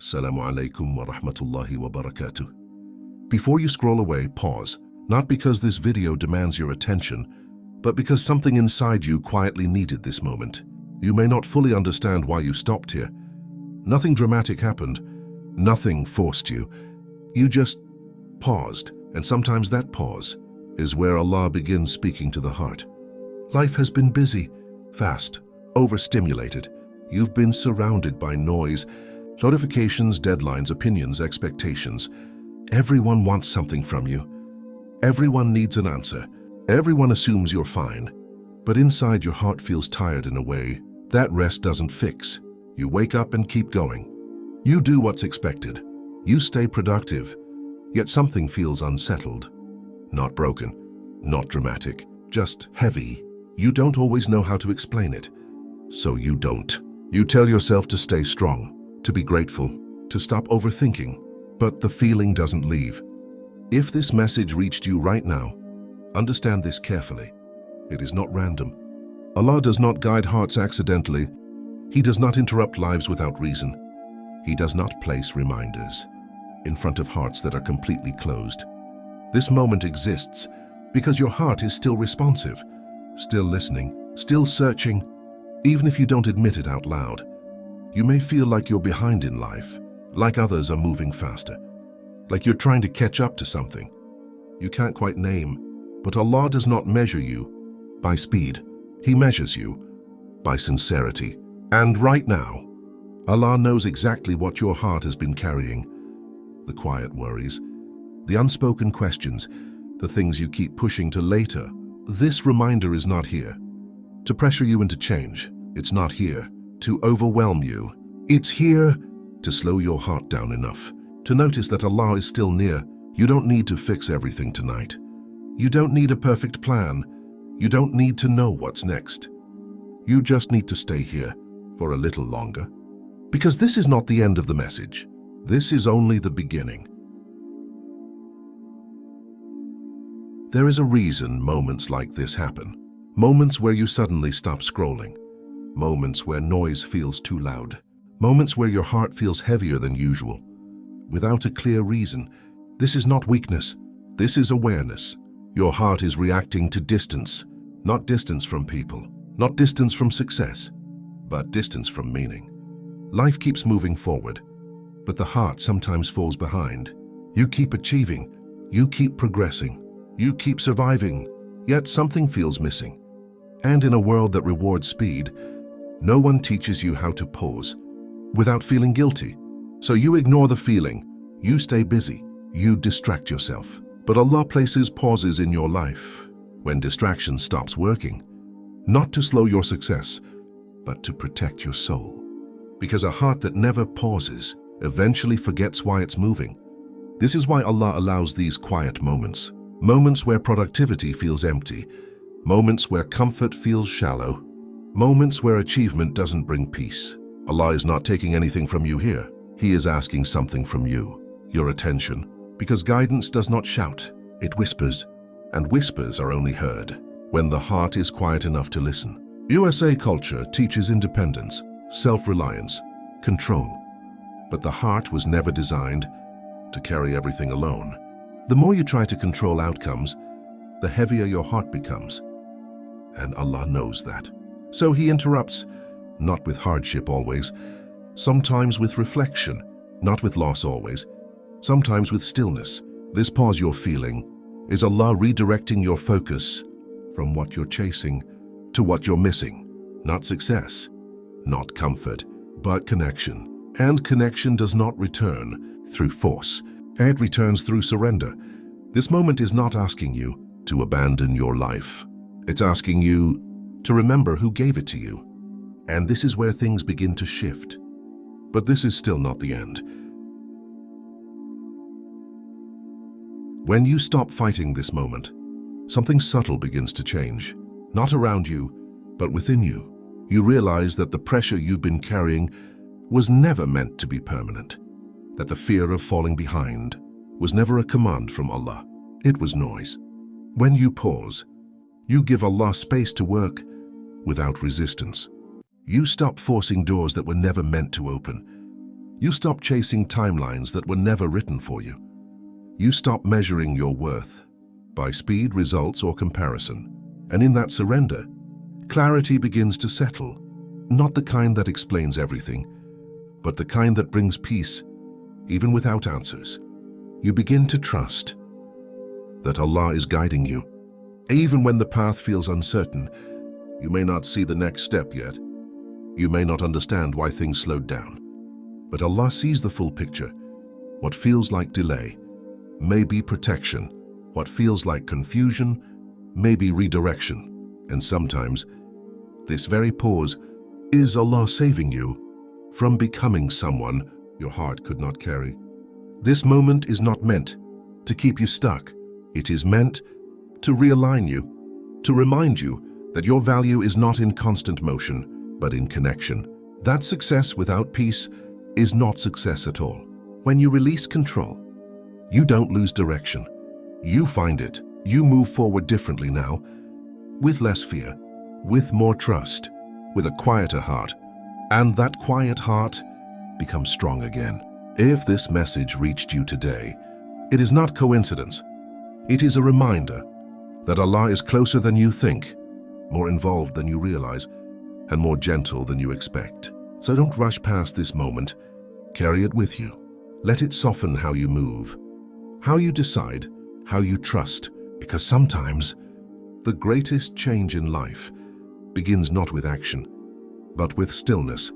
Assalamu alaikum wa rahmatullahi wa barakatuh. Before you scroll away, pause, not because this video demands your attention, but because something inside you quietly needed this moment. You may not fully understand why you stopped here. Nothing dramatic happened. Nothing forced you. You just paused, and sometimes that pause is where Allah begins speaking to the heart. Life has been busy, fast, overstimulated. You've been surrounded by noise, notifications, deadlines, opinions, expectations. Everyone wants something from you. Everyone needs an answer. Everyone assumes you're fine. But inside your heart feels tired in a way that rest doesn't fix. You wake up and keep going. You do what's expected. You stay productive. Yet something feels unsettled. Not broken, not dramatic, just heavy. You don't always know how to explain it. So you don't. You tell yourself to stay strong, to be grateful, to stop overthinking, but the feeling doesn't leave. If this message reached you right now, understand this carefully. It is not random. Allah does not guide hearts accidentally. He does not interrupt lives without reason. He does not place reminders in front of hearts that are completely closed. This moment exists because your heart is still responsive, still listening, still searching, even if you don't admit it out loud. You may feel like you're behind in life, like others are moving faster, like you're trying to catch up to something you can't quite name. But Allah does not measure you by speed. He measures you by sincerity. And right now, Allah knows exactly what your heart has been carrying. The quiet worries, the unspoken questions, the things you keep pushing to later. This reminder is not here to pressure you into change. It's not here to overwhelm you. It's here to slow your heart down enough to notice that Allah is still near. You don't need to fix everything tonight. You don't need a perfect plan. You don't need to know what's next. You just need to stay here for a little longer. Because this is not the end of the message. This is only the beginning. There is a reason moments like this happen. Moments where you suddenly stop scrolling. Moments where noise feels too loud. Moments where your heart feels heavier than usual. Without a clear reason. This is not weakness. This is awareness. Your heart is reacting to distance. Not distance from people. Not distance from success. But distance from meaning. Life keeps moving forward. But the heart sometimes falls behind. You keep achieving. You keep progressing. You keep surviving. Yet something feels missing. And in a world that rewards speed, no one teaches you how to pause without feeling guilty. So you ignore the feeling. You stay busy. You distract yourself. But Allah places pauses in your life when distraction stops working, not to slow your success, but to protect your soul. Because a heart that never pauses eventually forgets why it's moving. This is why Allah allows these quiet moments. Moments where productivity feels empty. Moments where comfort feels shallow. Moments where achievement doesn't bring peace. Allah is not taking anything from you here. He is asking something from you, your attention. Because guidance does not shout, it whispers. And whispers are only heard when the heart is quiet enough to listen. USA culture teaches independence, self-reliance, control. But the heart was never designed to carry everything alone. The more you try to control outcomes, the heavier your heart becomes. And Allah knows that. So He interrupts, not with hardship always, sometimes with reflection, not with loss always, sometimes with stillness. This pause you're feeling is Allah redirecting your focus from what you're chasing to what you're missing. Not success, not comfort, but connection. And connection does not return through force. It returns through surrender. This moment is not asking you to abandon your life. It's asking you to remember who gave it to you. And this is where things begin to shift. But this is still not the end. When you stop fighting this moment, something subtle begins to change. Not around you, but within you. You realize that the pressure you've been carrying was never meant to be permanent. That the fear of falling behind was never a command from Allah. It was noise. When you pause, you give Allah space to work without resistance. You stop forcing doors that were never meant to open. You stop chasing timelines that were never written for you. You stop measuring your worth by speed, results, or comparison. And in that surrender, clarity begins to settle, not the kind that explains everything, but the kind that brings peace, even without answers. You begin to trust that Allah is guiding you. Even when the path feels uncertain, you may not see the next step yet. You may not understand why things slowed down. But Allah sees the full picture. What feels like delay may be protection. What feels like confusion may be redirection. And sometimes, this very pause is Allah saving you from becoming someone your heart could not carry. This moment is not meant to keep you stuck. It is meant to realign you, to remind you that your value is not in constant motion, but in connection. That success without peace is not success at all. When you release control, you don't lose direction. You find it. You move forward differently now, with less fear, with more trust, with a quieter heart, and that quiet heart becomes strong again. If this message reached you today, it is not coincidence. It is a reminder that Allah is closer than you think, more involved than you realize, and more gentle than you expect. So don't rush past this moment. Carry it with you. Let it soften how you move, how you decide, how you trust, because sometimes the greatest change in life begins not with action, but with stillness.